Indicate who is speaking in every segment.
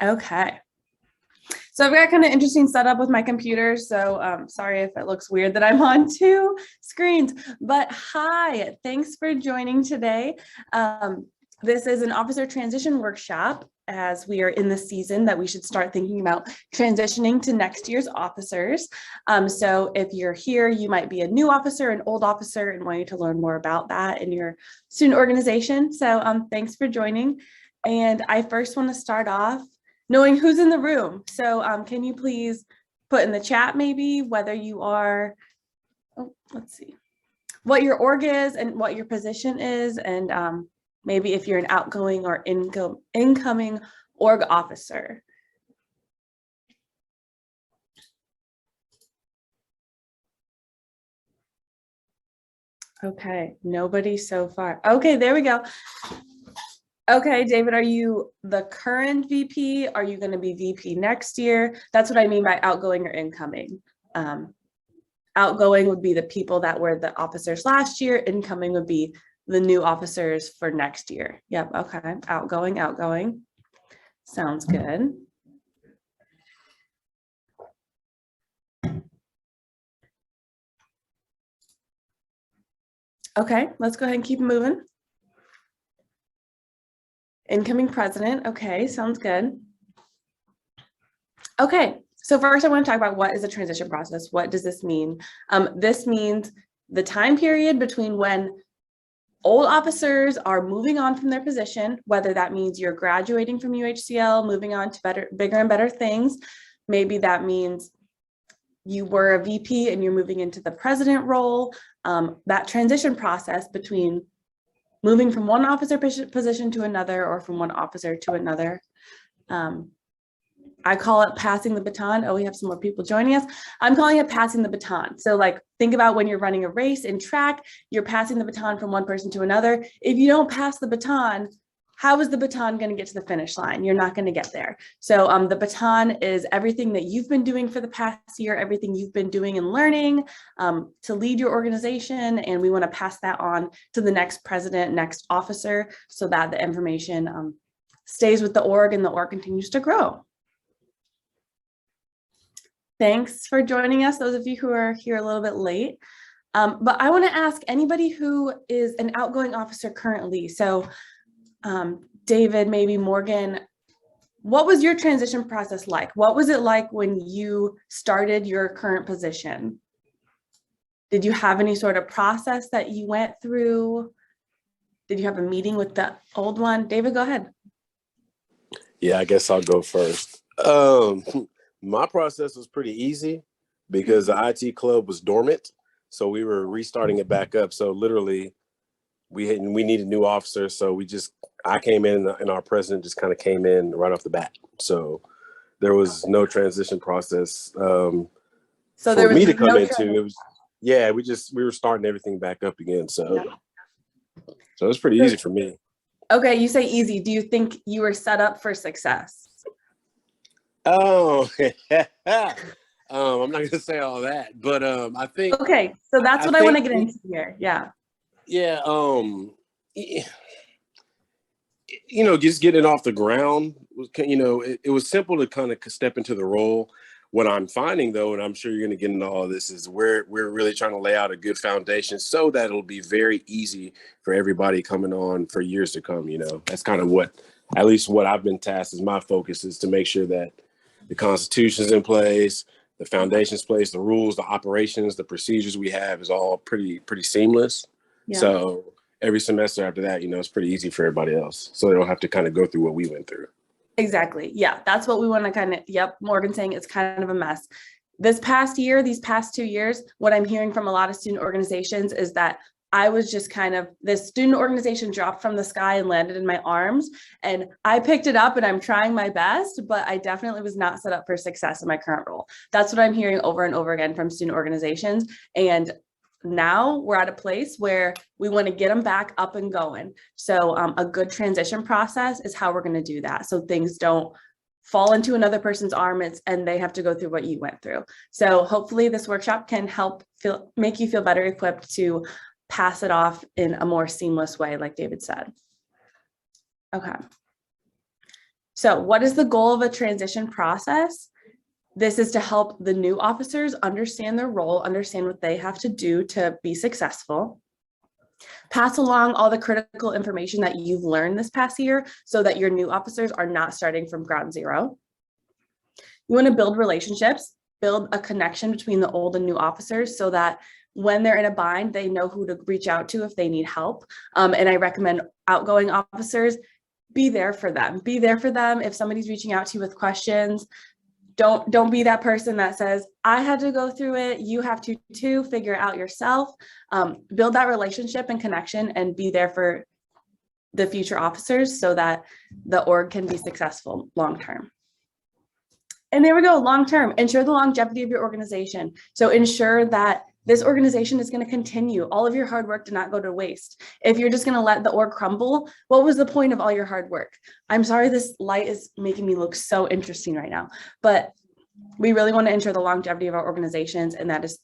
Speaker 1: Okay. So I've got kind of interesting setup with my computer. So sorry if it looks weird that I'm on two screens, but hi, thanks for joining today. This is an officer transition workshop as we are in the season that we should start thinking about transitioning to next year's officers. So if you're here, you might be a new officer, an old officer, and wanting to learn more about that in your student organization. So thanks for joining. And I first want to start off knowing who's in the room. So can you please put in the chat maybe whether you are, let's see, what your org is and what your position is, and maybe if you're an outgoing or incoming org officer. Okay, nobody so far. Okay, there we go. Okay, David, are you the current VP? Are you going to be VP next year? That's what I mean by outgoing or incoming. Outgoing would be the people that were the officers last year. Incoming would be the new officers for next year. Yep, okay, outgoing. Sounds good. Okay, let's go ahead and keep moving. Incoming president, okay, sounds good. Okay, so first I want to talk about what is a transition process. What does this mean? This means the time period between when old officers are moving on from their position, whether that means you're graduating from UHCL, moving on to bigger and better things. Maybe that means you were a VP and you're moving into the president role. That transition process between moving from one officer position to another or from one officer to another. I call it passing the baton. Oh, we have some more people joining us. I'm calling it passing the baton. So like, think about when you're running a race in track, you're passing the baton from one person to another. If you don't pass the baton, how is the baton going to get to the finish line? You're not going to get there. So the baton is everything that you've been doing for the past year, everything you've been doing and learning to lead your organization. And we want to pass that on to the next president, next officer, so that the information stays with the org and the org continues to grow. Thanks for joining us, those of you who are here a little bit late. But I want to ask anybody who is an outgoing officer currently. So David, maybe Morgan, what was your transition process like? What was it like when you started your current position? Did you have any sort of process that you went through? Did you have a meeting with the old one? David, go ahead.
Speaker 2: Yeah, I guess I'll go first. My process was pretty easy because the IT club was dormant. So we were restarting it back up. So literally we needed new officers. So I came in and our president just kind of came in right off the bat. So there was no transition process so for me to come into. It was, yeah, we were starting everything back up again. So it was pretty easy for me.
Speaker 1: Okay, you say easy. Do you think you were set up for success?
Speaker 2: Oh, I'm not gonna say all that, but I think.
Speaker 1: Okay, so that's what I want to get into here. Yeah.
Speaker 2: Yeah. Just getting off the ground. It was simple to kind of step into the role. What I'm finding though, and I'm sure you're going to get into all of this, is we're really trying to lay out a good foundation so that it'll be very easy for everybody coming on for years to come. That's kind of at least what I've been tasked as my focus is to make sure that the Constitution's in place, the foundation's place, the rules, the operations, the procedures we have is all pretty seamless. Yeah. So every semester after that, it's pretty easy for everybody else. So they don't have to kind of go through what we went through.
Speaker 1: Exactly. Yeah, that's what we want to kind of, yep, Morgan saying it's kind of a mess. These past 2 years, what I'm hearing from a lot of student organizations is that I was just this student organization dropped from the sky and landed in my arms, and I picked it up and I'm trying my best, but I definitely was not set up for success in my current role. That's what I'm hearing over and over again from student organizations. And now we're at a place where we want to get them back up and going. So a good transition process is how we're going to do that. So things don't fall into another person's arms and they have to go through what you went through. So hopefully this workshop can help make you feel better equipped to pass it off in a more seamless way, like David said. Okay. So what is the goal of a transition process? This is to help the new officers understand their role, understand what they have to do to be successful. Pass along all the critical information that you've learned this past year so that your new officers are not starting from ground zero. You want to build relationships, build a connection between the old and new officers so that when they're in a bind, they know who to reach out to if they need help. And I recommend outgoing officers, be there for them. Be there for them if somebody's reaching out to you with questions. Don't be that person that says, I had to go through it. You have to too, figure it out yourself. Build that relationship and connection and be there for the future officers so that the org can be successful long-term. And there we go, long-term, ensure the longevity of your organization. So ensure that this organization is going to continue. All of your hard work did not go to waste. If you're just going to let the org crumble, what was the point of all your hard work? I'm sorry, this light is making me look so interesting right now, but we really want to ensure the longevity of our organizations, and that is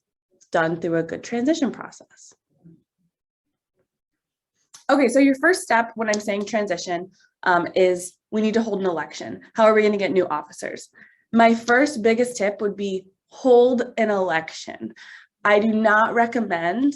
Speaker 1: done through a good transition process. Okay, so your first step when I'm saying transition is we need to hold an election. How are we going to get new officers? My first biggest tip would be hold an election. I do not recommend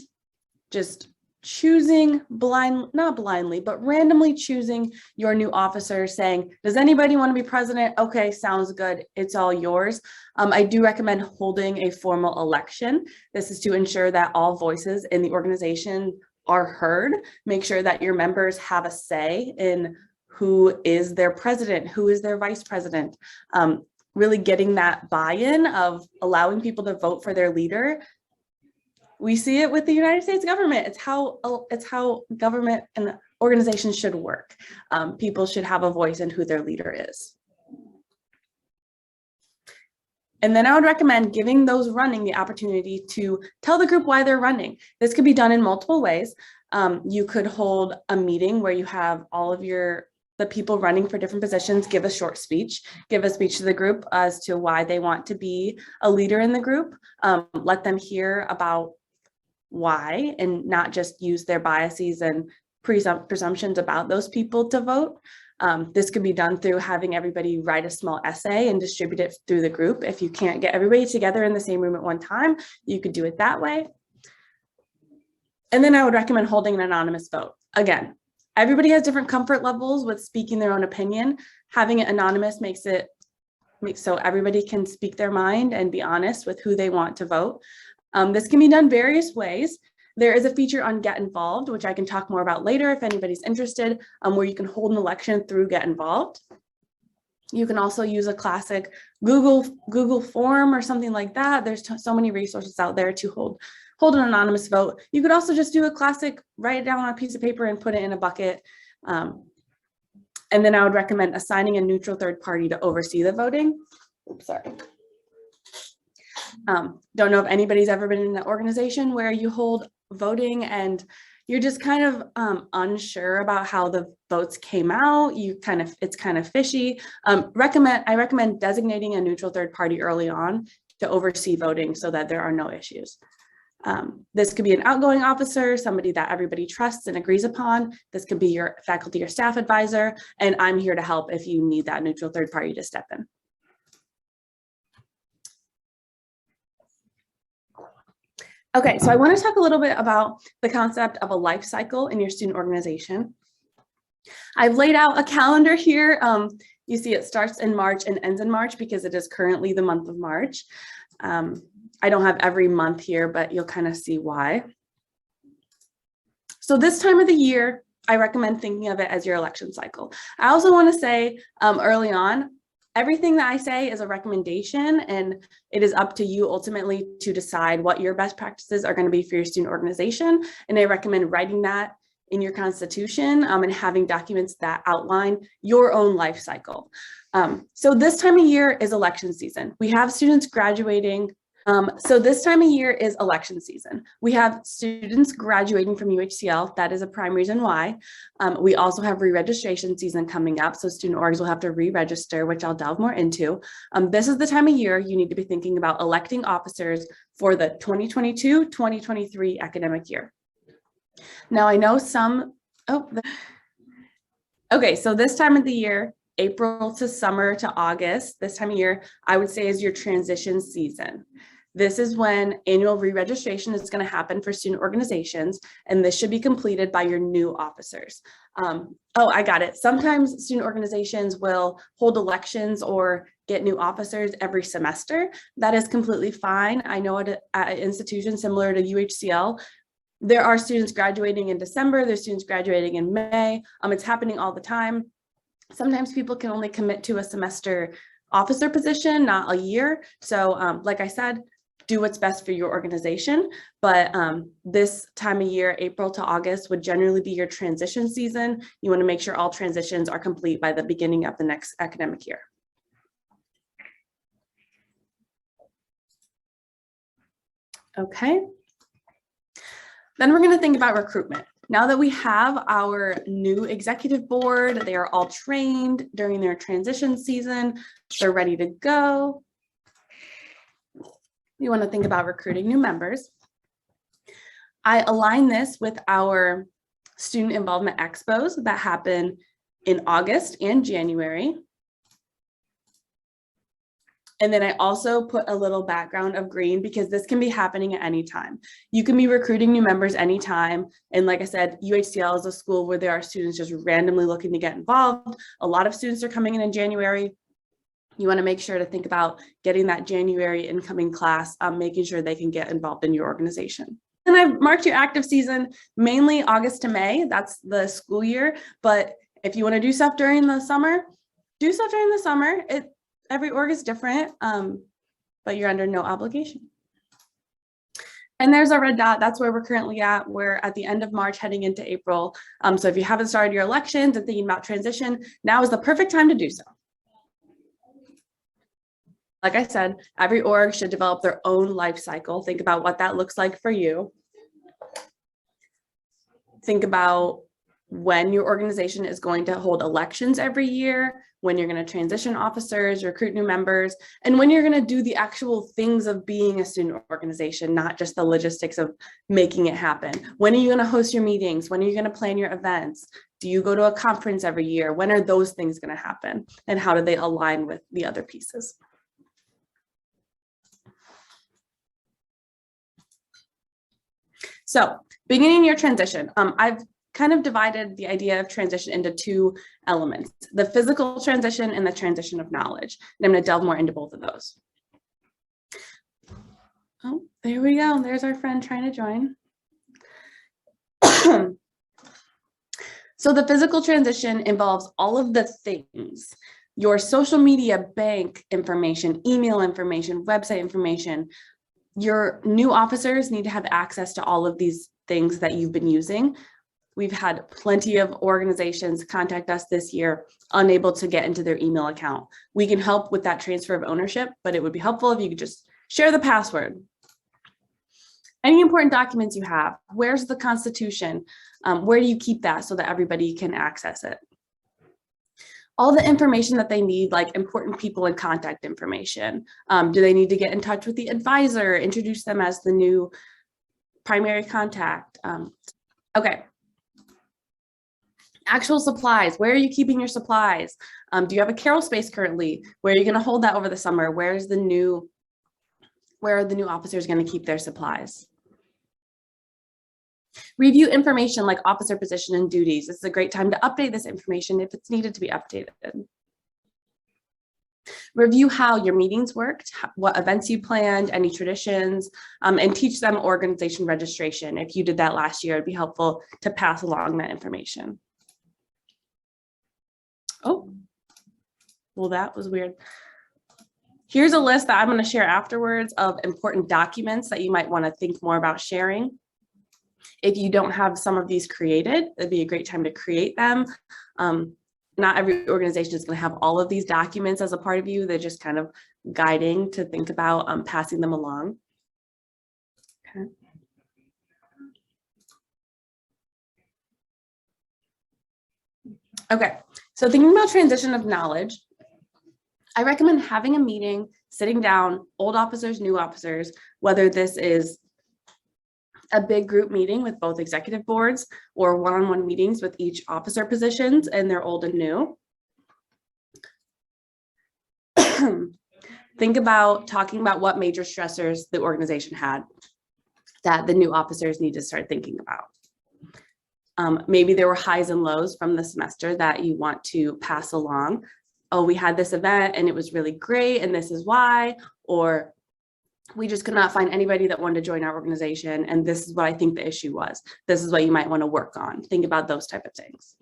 Speaker 1: just choosing not blindly, but randomly choosing your new officer saying, does anybody want to be president? Okay, sounds good. It's all yours. I do recommend holding a formal election. This is to ensure that all voices in the organization are heard. Make sure that your members have a say in who is their president, who is their vice president. Really getting that buy-in of allowing people to vote for their leader. We see it with the United States government. It's how government and organizations should work. People should have a voice in who their leader is. And then I would recommend giving those running the opportunity to tell the group why they're running. This could be done in multiple ways. You could hold a meeting where you have all of the people running for different positions give a short speech, give a speech to the group as to why they want to be a leader in the group. Let them hear about why and not just use their biases and presumptions about those people to vote. This could be done through having everybody write a small essay and distribute it through the group. If you can't get everybody together in the same room at one time, you could do it that way. And then I would recommend holding an anonymous vote. Again, everybody has different comfort levels with speaking their own opinion. Having it anonymous makes so everybody can speak their mind and be honest with who they want to vote. This can be done various ways. There is a feature on Get Involved, which I can talk more about later if anybody's interested, where you can hold an election through Get Involved. You can also use a classic Google form or something like that. There's so many resources out there to hold an anonymous vote. You could also just do a classic, write it down on a piece of paper and put it in a bucket. And then I would recommend assigning a neutral third party to oversee the voting. Oops, sorry. Don't know if anybody's ever been in an organization where you hold voting and you're just kind of unsure about how the votes came out. It's kind of fishy. I recommend designating a neutral third party early on to oversee voting so that there are no issues. This could be an outgoing officer, somebody that everybody trusts and agrees upon. This could be your faculty or staff advisor, and I'm here to help if you need that neutral third party to step in. Okay, so I want to talk a little bit about the concept of a life cycle in your student organization. I've laid out a calendar here. You see it starts in March and ends in March because it is currently the month of March. I don't have every month here, but you'll kind of see why. So this time of the year, I recommend thinking of it as your election cycle. I also want to say early on, everything that I say is a recommendation, and it is up to you ultimately to decide what your best practices are going to be for your student organization. And I recommend writing that in your constitution and having documents that outline your own life cycle. So this time of year is election season. We have students graduating. So this time of year is election season. We have students graduating from UHCL. That is a prime reason why. We also have re-registration season coming up. So student orgs will have to re-register, which I'll delve more into. This is the time of year you need to be thinking about electing officers for the 2022-2023 academic year. Now I know okay, so this time of the year April to summer to August, this time of year, I would say is your transition season. This is when annual re-registration is going to happen for student organizations, and this should be completed by your new officers. Oh, I got it. Sometimes student organizations will hold elections or get new officers every semester. That is completely fine. I know at an institution similar to UHCL, there are students graduating in December, there's students graduating in May. It's happening all the time. Sometimes people can only commit to a semester officer position, not a year. So like I said, do what's best for your organization. But this time of year, April to August, would generally be your transition season. You want to make sure all transitions are complete by the beginning of the next academic year. Okay. Then we're going to think about recruitment. Now that we have our new executive board, they are all trained during their transition season, they're ready to go. We want to think about recruiting new members. I align this with our student involvement expos that happen in August and January. And then I also put a little background of green because this can be happening at any time. You can be recruiting new members anytime. And like I said, UHCL is a school where there are students just randomly looking to get involved. A lot of students are coming in January. You want to make sure to think about getting that January incoming class, making sure they can get involved in your organization. And I've marked your active season mainly August to May. That's the school year. But if you want to do stuff during the summer, do stuff during the summer. Every org is different, but you're under no obligation. And there's a red dot. That's where we're currently at. We're at the end of March heading into April. So if you haven't started your elections and thinking about transition, now is the perfect time to do so. Like I said, every org should develop their own life cycle. Think about what that looks like for you. Think about when your organization is going to hold elections every year, when you're going to transition officers, recruit new members, and when you're going to do the actual things of being a student organization, not just the logistics of making it happen. When are you going to host your meetings? When are you going to plan your events? Do you go to a conference every year? When are those things going to happen? And how do they align with the other pieces? So beginning your transition, I've kind of divided the idea of transition into two elements, the physical transition and the transition of knowledge. And I'm going to delve more into both of those. Oh, there we go. There's our friend trying to join. So the physical transition involves all of the things, your social media, bank information, email information, website information. Your new officers need to have access to all of these things that you've been using. We've had plenty of organizations contact us this year unable to get into their email account. We can help with that transfer of ownership, but it would be helpful if you could just share the password. Any important documents you have, where's the Constitution? Where do you keep that so that everybody can access it? All the information that they need, like important people and contact information. Do they need to get in touch with the advisor, introduce them as the new primary contact? Okay. Actual supplies, where are you keeping your supplies? Do you have a carol space currently? Where are you going to hold that over the summer? Where are the new officers going to keep their supplies? Review information like officer position and duties. This is a great time to update this information if it's needed to be updated. Review how your meetings worked, what events you planned, any traditions, and teach them organization registration. If you did that last year, it'd be helpful to pass along that information. Oh, well, that was weird. Here's a list that I'm going to share afterwards of important documents that you might want to think more about sharing. If you don't have some of these created, it'd be a great time to create them. Not every organization is going to have all of these documents as a part of you. They're just kind of guiding to think about passing them along. Okay. Okay, so thinking about transition of knowledge, I recommend having a meeting, sitting down, old officers, new officers, whether this is a big group meeting with both executive boards or one-on-one meetings with each officer positions and they're old and new. think about talking about what major stressors the organization had that the new officers need to start thinking about. Maybe there were highs and lows from the semester that you want to pass along. Oh, we had this event and it was really great and this is why, or we just could not find anybody that wanted to join our organization and this is what I think the issue was. This is what you might want to work on. Think about those type of things.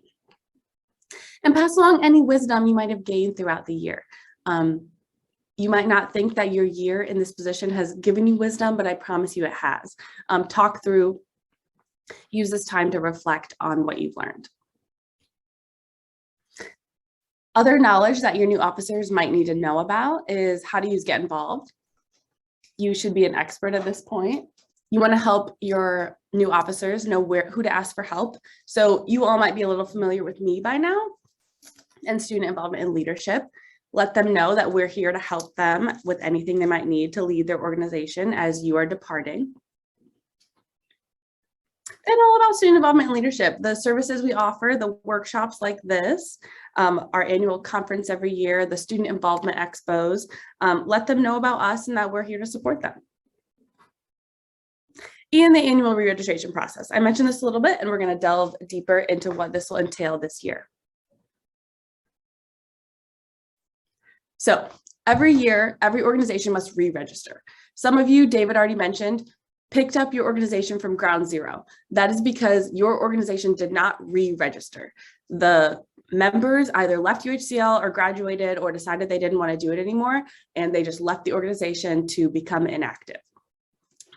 Speaker 1: And pass along any wisdom you might have gained throughout the year. You might not think that your year in this position has given you wisdom, but I promise you it has. Talk through, use this time to reflect on what you've learned. Other knowledge that your new officers might need to know about is how to use Get Involved. You should be an expert at this point. You want to help your new officers know who to ask for help. So you all might be a little familiar with me by now and student involvement and leadership. Let them know that we're here to help them with anything they might need to lead their organization as you are departing. And all about student involvement and leadership, the services we offer, the workshops like this, our annual conference every year, the student involvement expos, let them know about us and that we're here to support them. And the annual re-registration process. I mentioned this a little bit and we're going to delve deeper into what this will entail this year. So every year, every organization must re-register. Some of you, David already mentioned, picked up your organization from ground zero. That is because your organization did not re-register. The members either left UHCL or graduated or decided they didn't want to do it anymore, and they just left the organization to become inactive.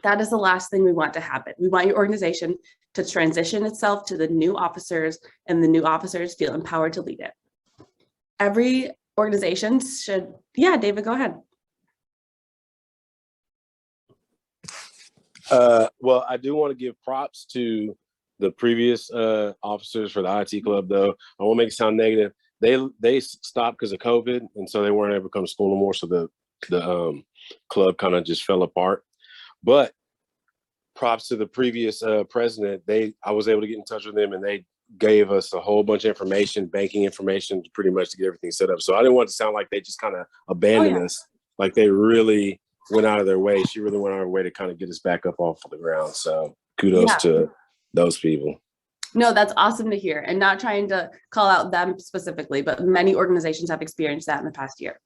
Speaker 1: That is the last thing we want to happen. We want your organization to transition itself to the new officers, and the new officers feel empowered to lead it. Every organization should, yeah, David, go ahead.
Speaker 2: Well, I do want to give props to the previous officers for the IT club, though. I won't make it sound negative. They stopped because of COVID, and so they weren't able to come to school no more. So the club kind of just fell apart. But props to the previous president. I was able to get in touch with them, and they gave us a whole bunch of information, banking information, pretty much to get everything set up. So I didn't want it to sound like they just kind of abandoned us. Like they really went out of their way. She really went out of her way to kind of get us back up off of the ground. So kudos to those people.
Speaker 1: No, that's awesome to hear, and not trying to call out them specifically, but many organizations have experienced that in the past year.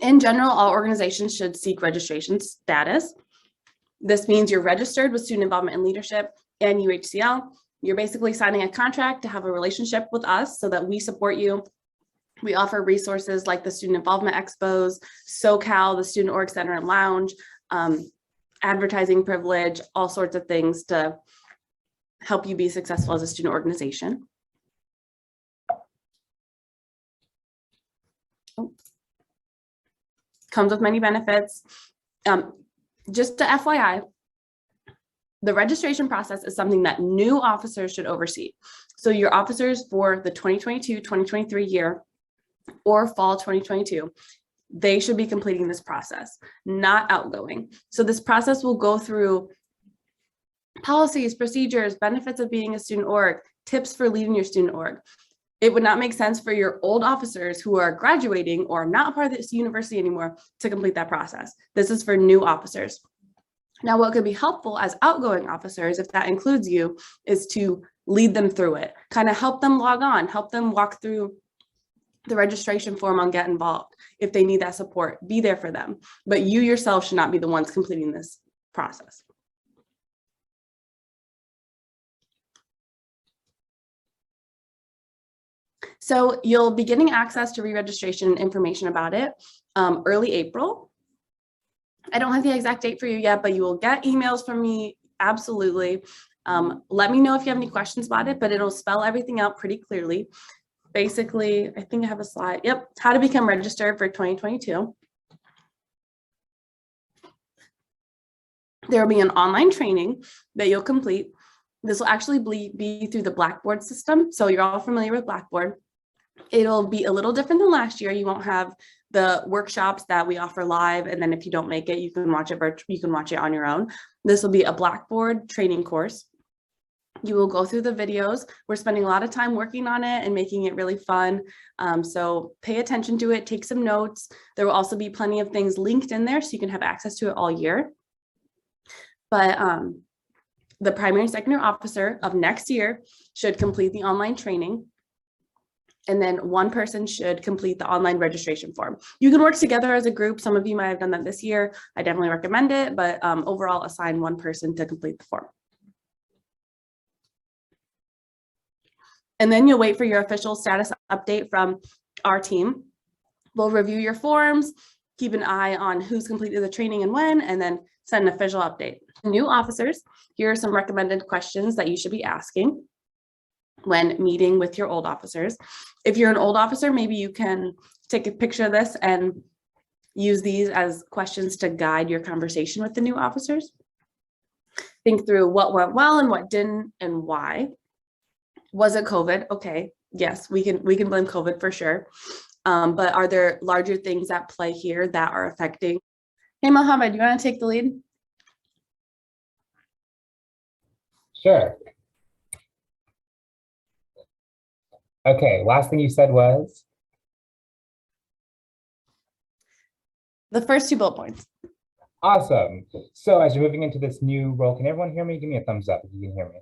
Speaker 1: In general, all organizations should seek registration status. This means you're registered with Student Involvement and Leadership and UHCL. You're basically signing a contract to have a relationship with us so that we support you. We offer resources like the Student Involvement Expos, SoCal, the Student Org Center and Lounge, advertising privilege, all sorts of things to help you be successful as a student organization. Comes with many benefits. Just to FYI, the registration process is something that new officers should oversee. So your officers for the 2022-2023 year or fall 2022, they should be completing this process, not outgoing. So this process will go through policies, procedures, benefits of being a student org, tips for leading your student org. It would not make sense for your old officers who are graduating or not a part of this university anymore to complete that process. This is for new officers. Now, what could be helpful as outgoing officers, if that includes you, is to lead them through it, kind of help them log on, help them walk through the registration form on Get Involved. If they need that support, be there for them. But you yourself should not be the ones completing this process. So you'll be getting access to re-registration and information about it early April. I don't have the exact date for you yet, but you will get emails from me, absolutely. Let me know if you have any questions about it, but it'll spell everything out pretty clearly. Basically, I think I have a slide. Yep, how to become registered for 2022. There will be an online training that you'll complete. This will actually be through the Blackboard system. So you're all familiar with Blackboard. It'll be a little different than last year. You won't have the workshops that we offer live, and then if you don't make it, you can watch it on your own. This will be a Blackboard training course. You will go through the videos. We're spending a lot of time working on it and making it really fun. So pay attention to it, take some notes. There will also be plenty of things linked in there so you can have access to it all year. But the primary and secondary officer of next year should complete the online training. And then one person should complete the online registration form. You can work together as a group. Some of you might have done that this year. I definitely recommend it, but overall assign one person to complete the form. And then you'll wait for your official status update from our team. We'll review your forms, keep an eye on who's completed the training and when, and then send an official update. New officers, here are some recommended questions that you should be asking when meeting with your old officers. If you're an old officer, maybe you can take a picture of this and use these as questions to guide your conversation with the new officers. Think through what went well and what didn't and why. Was it COVID? Okay, yes, we can blame COVID for sure. But are there larger things at play here that are affecting? Hey, Mohammad, you want to take the lead?
Speaker 3: Sure. Okay, last thing you said was?
Speaker 1: The first 2 bullet points.
Speaker 3: Awesome. So as you're moving into this new role, can everyone hear me? Give me a thumbs up if you can hear me.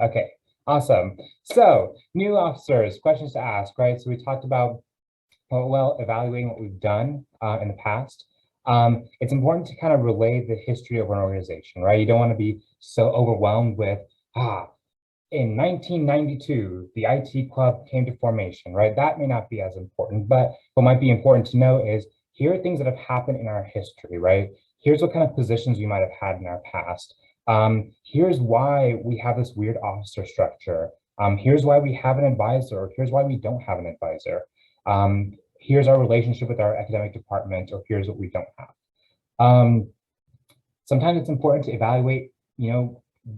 Speaker 3: Okay, awesome. So new officers, questions to ask, right? So we talked about, well, evaluating what we've done in the past. It's important to kind of relay the history of an organization, right? You don't want to be so overwhelmed with, in 1992, the IT club came to formation, right? That may not be as important, but what might be important to know is here are things that have happened in our history, right? Here's what kind of positions we might have had in our past. Here's why we have this weird officer structure. Here's why we have an advisor, or here's why we don't have an advisor. Here's our relationship with our academic department, or here's what we don't have. Sometimes it's important to evaluate,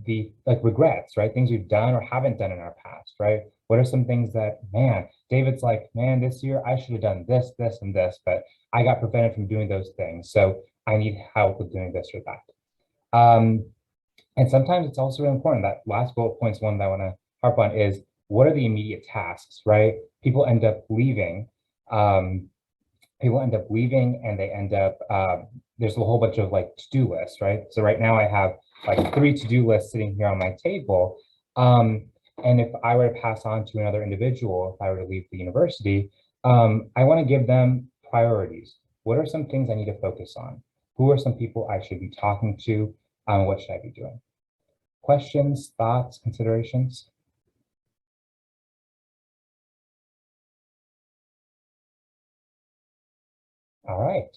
Speaker 3: the regrets, right? Things we've done or haven't done in our past, right? What are some things that, man, David's like, man, this year I should have done this, this, and this, but I got prevented from doing those things. So I need help with doing this or that. And sometimes it's also really important, that last bullet point's one that I want to harp on is, what are the immediate tasks, right? People end up leaving. And they end up, there's a whole bunch of to-do lists, right? So right now I have 3 to-do lists sitting here on my table. And if I were to pass on to another individual, if I were to leave the university, I want to give them priorities. What are some things I need to focus on? Who are some people I should be talking to? What should I be doing? Questions, thoughts, considerations? All right.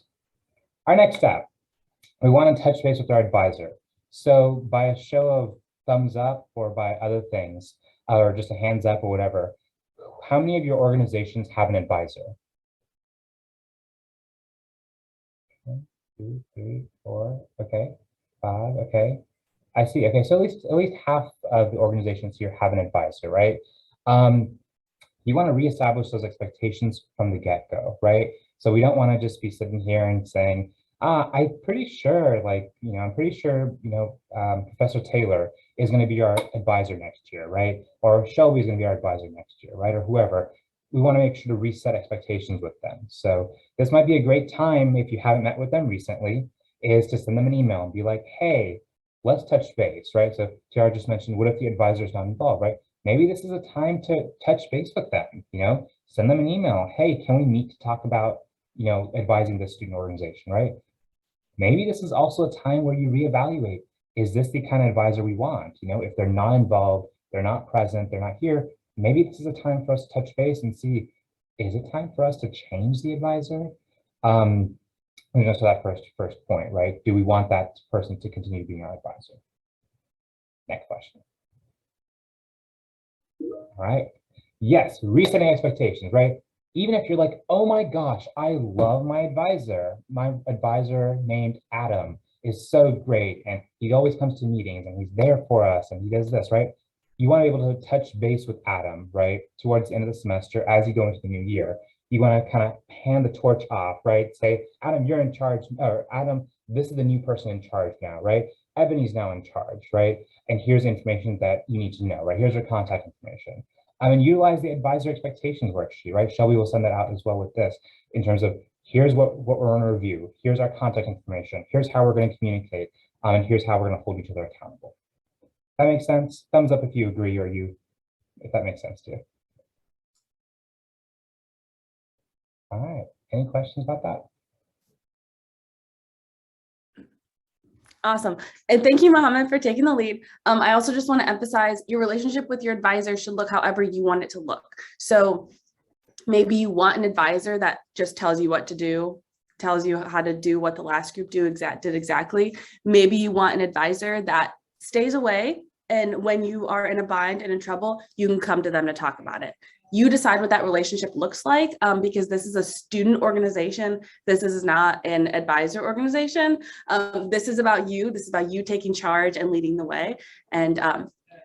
Speaker 3: Our next step, we want to touch base with our advisor. So by a show of thumbs up or by other things, or just a hands up or whatever, how many of your organizations have an advisor? 1, 2, 3, 4, okay, 5, okay. I see, okay, so at least half of the organizations here have an advisor, right? You want to reestablish those expectations from the get-go, right? So we don't want to just be sitting here and saying, I'm pretty sure, Professor Taylor is going to be our advisor next year, right? Or Shelby is going to be our advisor next year, right? Or whoever. We want to make sure to reset expectations with them. So this might be a great time, if you haven't met with them recently, is to send them an email and be like, hey, let's touch base, right? So Tiara just mentioned, what if the advisor is not involved, right? Maybe this is a time to touch base with them, send them an email. Hey, can we meet to talk about, advising this student organization, right? Maybe this is also a time where you reevaluate, is this the kind of advisor we want? If they're not involved, they're not present, they're not here, maybe this is a time for us to touch base and see, is it time for us to change the advisor? So that first point, right? Do we want that person to continue being our advisor? Next question. All right. Yes, resetting expectations, right? Even if you're like, oh my gosh, I love my advisor. My advisor named Adam is so great. And he always comes to meetings and he's there for us and he does this, right? You want to be able to touch base with Adam, right? Towards the end of the semester, as you go into the new year, you want to kind of hand the torch off, right? Say, Adam, you're in charge, or Adam, this is the new person in charge now, right? Ebony's now in charge, right? And here's the information that you need to know, right? Here's your contact information. And utilize the advisor expectations worksheet, right? Shelby will send that out as well with this in terms of here's what we're going to review. Here's our contact information. Here's how we're going to communicate. And here's how we're going to hold each other accountable. That makes sense? Thumbs up if you agree or if that makes sense to you. All right, any questions about that?
Speaker 1: Awesome. And thank you, Mohammed, for taking the lead. I also just want to emphasize your relationship with your advisor should look however you want it to look. So maybe you want an advisor that just tells you what to do, tells you how to do what the last group did exactly. Maybe you want an advisor that stays away, and when you are in a bind and in trouble, you can come to them to talk about it. You decide what that relationship looks like, because this is a student organization. This is not an advisor organization. This is about you. This is about you taking charge and leading the way. And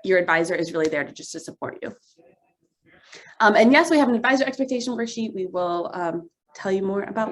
Speaker 1: your advisor is really there to support you. And yes, we have an advisor expectation worksheet. We will tell you more about